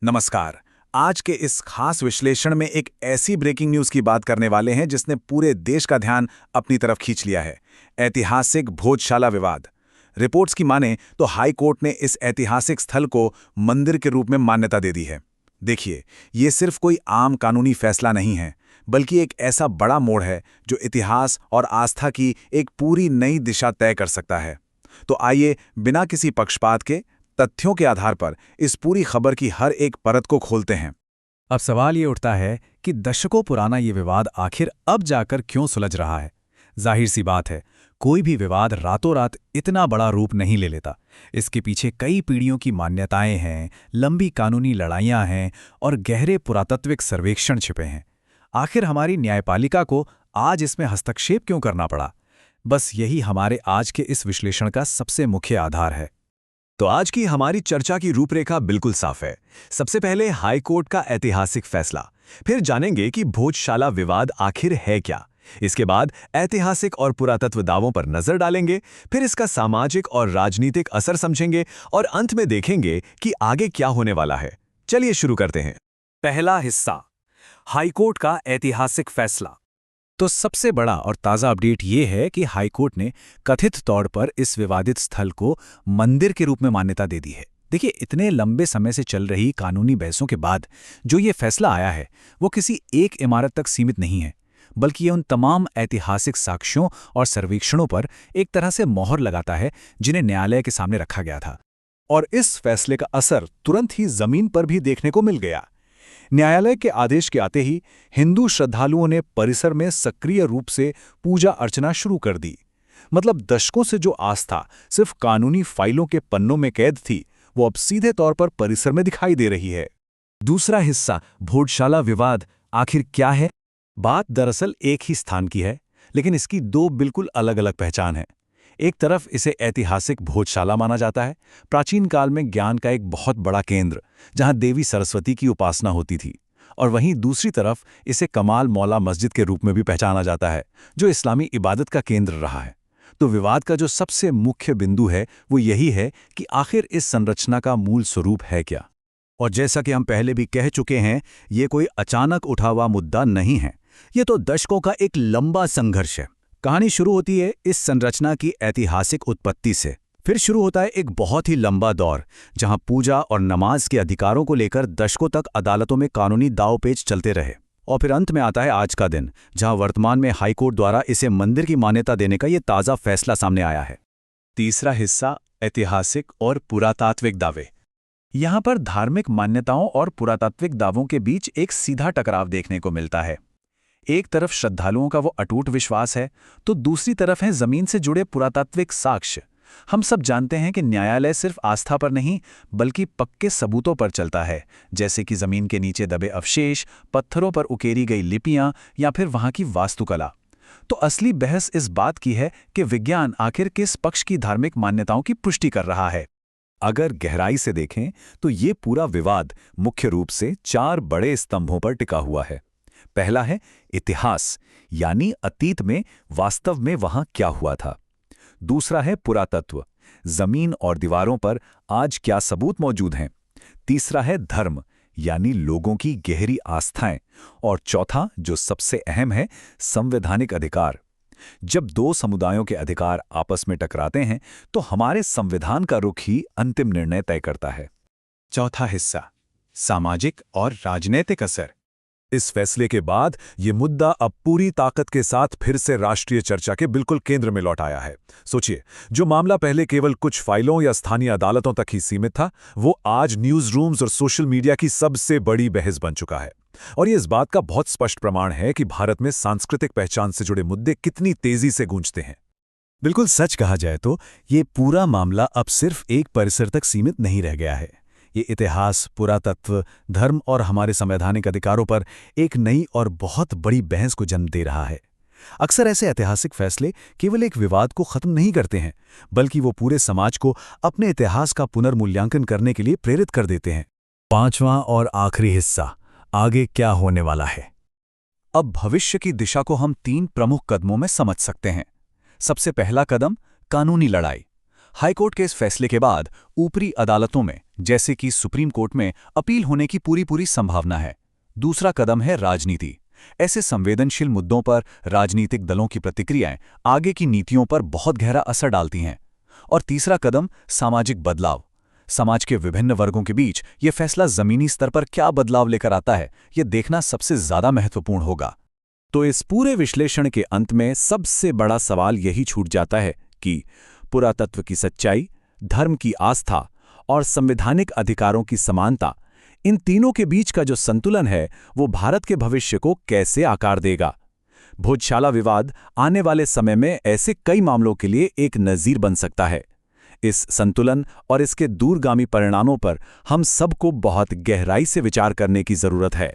नमस्कार। आज के इस खास विश्लेषण में एक ऐसी ब्रेकिंग न्यूज की बात करने वाले हैं जिसने पूरे देश का ध्यान अपनी तरफ खींच लिया है। ऐतिहासिक भोजशाला विवाद। रिपोर्ट्स की माने तो हाई कोर्ट ने इस ऐतिहासिक स्थल को मंदिर के रूप में मान्यता दे दी है। देखिए, ये सिर्फ कोई आम कानूनी फैसला नहीं है, बल्कि एक ऐसा बड़ा मोड़ है जो इतिहास और आस्था की एक पूरी नई दिशा तय कर सकता है। तो आइए, बिना किसी पक्षपात के, तथ्यों के आधार पर इस पूरी खबर की हर एक परत को खोलते हैं। अब सवाल ये उठता है कि दशकों पुराना ये विवाद आखिर अब जाकर क्यों सुलझ रहा है। जाहिर सी बात है, कोई भी विवाद रातों रात इतना बड़ा रूप नहीं ले लेता। इसके पीछे कई पीढ़ियों की मान्यताएं हैं, लंबी कानूनी लड़ाइयां हैं और गहरे पुरातात्विक सर्वेक्षण छिपे हैं। आखिर हमारी न्यायपालिका को आज इसमें हस्तक्षेप क्यों करना पड़ा? बस यही हमारे आज के इस विश्लेषण का सबसे मुख्य आधार है। तो आज की हमारी चर्चा की रूपरेखा बिल्कुल साफ है। सबसे पहले हाई कोर्ट का ऐतिहासिक फैसला, फिर जानेंगे कि भोजशाला विवाद आखिर है क्या। इसके बाद ऐतिहासिक और पुरातत्व दावों पर नजर डालेंगे, फिर इसका सामाजिक और राजनीतिक असर समझेंगे और अंत में देखेंगे कि आगे क्या होने वाला है। चलिए शुरू करते हैं। पहला हिस्सा, हाईकोर्ट का ऐतिहासिक फैसला। तो सबसे बड़ा और ताज़ा अपडेट ये है कि हाईकोर्ट ने कथित तौर पर इस विवादित स्थल को मंदिर के रूप में मान्यता दे दी है। देखिए, इतने लंबे समय से चल रही कानूनी बहसों के बाद जो ये फैसला आया है, वो किसी एक इमारत तक सीमित नहीं है, बल्कि ये उन तमाम ऐतिहासिक साक्ष्यों और सर्वेक्षणों पर एक तरह से मोहर लगाता है जिन्हें न्यायालय के सामने रखा गया था। और इस फैसले का असर तुरंत ही जमीन पर भी देखने को मिल गया। न्यायालय के आदेश के आते ही हिंदू श्रद्धालुओं ने परिसर में सक्रिय रूप से पूजा अर्चना शुरू कर दी। मतलब दशकों से जो आस्था सिर्फ कानूनी फाइलों के पन्नों में कैद थी, वो अब सीधे तौर पर परिसर में दिखाई दे रही है। दूसरा हिस्सा, भोजशाला विवाद आखिर क्या है? बात दरअसल एक ही स्थान की है, लेकिन इसकी दो बिल्कुल अलग अलग पहचान है। एक तरफ इसे ऐतिहासिक भोजशाला माना जाता है, प्राचीन काल में ज्ञान का एक बहुत बड़ा केंद्र जहां देवी सरस्वती की उपासना होती थी। और वहीं दूसरी तरफ इसे कमाल मौला मस्जिद के रूप में भी पहचाना जाता है, जो इस्लामी इबादत का केंद्र रहा है। तो विवाद का जो सबसे मुख्य बिंदु है वो यही है कि आखिर इस संरचना का मूल स्वरूप है क्या। और जैसा कि हम पहले भी कह चुके हैं, ये कोई अचानक उठा हुआ मुद्दा नहीं है। ये तो दशकों का एक लंबा संघर्ष है। कहानी शुरू होती है इस संरचना की ऐतिहासिक उत्पत्ति से। फिर शुरू होता है एक बहुत ही लंबा दौर जहां पूजा और नमाज के अधिकारों को लेकर दशकों तक अदालतों में कानूनी दांव-पेच चलते रहे। और फिर अंत में आता है आज का दिन, जहां वर्तमान में हाईकोर्ट द्वारा इसे मंदिर की मान्यता देने का ये ताज़ा फैसला सामने आया है। तीसरा हिस्सा, ऐतिहासिक और पुरातात्विक दावे। यहां पर धार्मिक मान्यताओं और पुरातात्विक दावों के बीच एक सीधा टकराव देखने को मिलता है। एक तरफ श्रद्धालुओं का वो अटूट विश्वास है, तो दूसरी तरफ है जमीन से जुड़े पुरातात्विक साक्ष्य। हम सब जानते हैं कि न्यायालय सिर्फ आस्था पर नहीं, बल्कि पक्के सबूतों पर चलता है, जैसे कि जमीन के नीचे दबे अवशेष, पत्थरों पर उकेरी गई लिपियां या फिर वहां की वास्तुकला। तो असली बहस इस बात की है कि विज्ञान आखिर किस पक्ष की धार्मिक मान्यताओं की पुष्टि कर रहा है। अगर गहराई से देखें तो ये पूरा विवाद मुख्य रूप से 4 बड़े स्तंभों पर टिका हुआ है। पहला है इतिहास, यानी अतीत में वास्तव में वहां क्या हुआ था। दूसरा है पुरातत्व, जमीन और दीवारों पर आज क्या सबूत मौजूद हैं। तीसरा है धर्म, यानी लोगों की गहरी आस्थाएं। और चौथा, जो सबसे अहम है, संवैधानिक अधिकार। जब दो समुदायों के अधिकार आपस में टकराते हैं तो हमारे संविधान का रुख ही अंतिम निर्णय तय करता है। चौथा हिस्सा, सामाजिक और राजनीतिक असर। इस फैसले के बाद ये मुद्दा अब पूरी ताकत के साथ फिर से राष्ट्रीय चर्चा के बिल्कुल केंद्र में लौट आया है। सोचिए, जो मामला पहले केवल कुछ फाइलों या स्थानीय अदालतों तक ही सीमित था, वो आज न्यूज़ रूम्स और सोशल मीडिया की सबसे बड़ी बहस बन चुका है। और ये इस बात का बहुत स्पष्ट प्रमाण है कि भारत में सांस्कृतिक पहचान से जुड़े मुद्दे कितनी तेजी से गूंजते हैं। बिल्कुल सच कहा जाए तो ये पूरा मामला अब सिर्फ एक परिसर तक सीमित नहीं रह गया है। ये इतिहास, पुरातत्व, धर्म और हमारे संवैधानिक अधिकारों पर एक नई और बहुत बड़ी बहस को जन्म दे रहा है। अक्सर ऐसे ऐतिहासिक फैसले केवल एक विवाद को खत्म नहीं करते हैं, बल्कि वो पूरे समाज को अपने इतिहास का पुनर्मूल्यांकन करने के लिए प्रेरित कर देते हैं। पांचवां और आखिरी हिस्सा, आगे क्या होने वाला है। अब भविष्य की दिशा को हम 3 प्रमुख कदमों में समझ सकते हैं। सबसे पहला कदम, कानूनी लड़ाई। हाईकोर्ट के इस फैसले के बाद ऊपरी अदालतों में, जैसे कि सुप्रीम कोर्ट में, अपील होने की पूरी संभावना है। दूसरा कदम है राजनीति। ऐसे संवेदनशील मुद्दों पर राजनीतिक दलों की प्रतिक्रियाएं आगे की नीतियों पर बहुत गहरा असर डालती हैं। और तीसरा कदम सामाजिक बदलाव। समाज के विभिन्न वर्गों के बीच यह फैसला जमीनी स्तर पर क्या बदलाव लेकर आता है, यह देखना सबसे ज्यादा महत्वपूर्ण होगा। तो इस पूरे विश्लेषण के अंत में सबसे बड़ा सवाल यही छूट जाता है कि पुरातत्व की सच्चाई, धर्म की आस्था और संवैधानिक अधिकारों की समानता, इन तीनों के बीच का जो संतुलन है वो भारत के भविष्य को कैसे आकार देगा। भोजशाला विवाद आने वाले समय में ऐसे कई मामलों के लिए एक नज़ीर बन सकता है। इस संतुलन और इसके दूरगामी परिणामों पर हम सबको बहुत गहराई से विचार करने की जरूरत है।